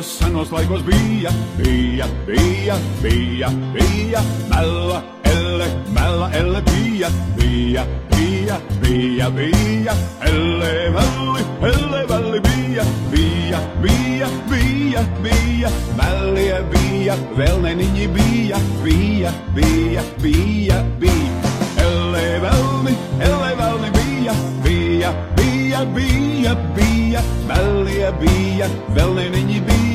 senos laikos bija, mella, elle bija, elle valli bija, mellie bija, vēl neniņi bija, elle velni bija, mellie bija, vēl neniņi bija.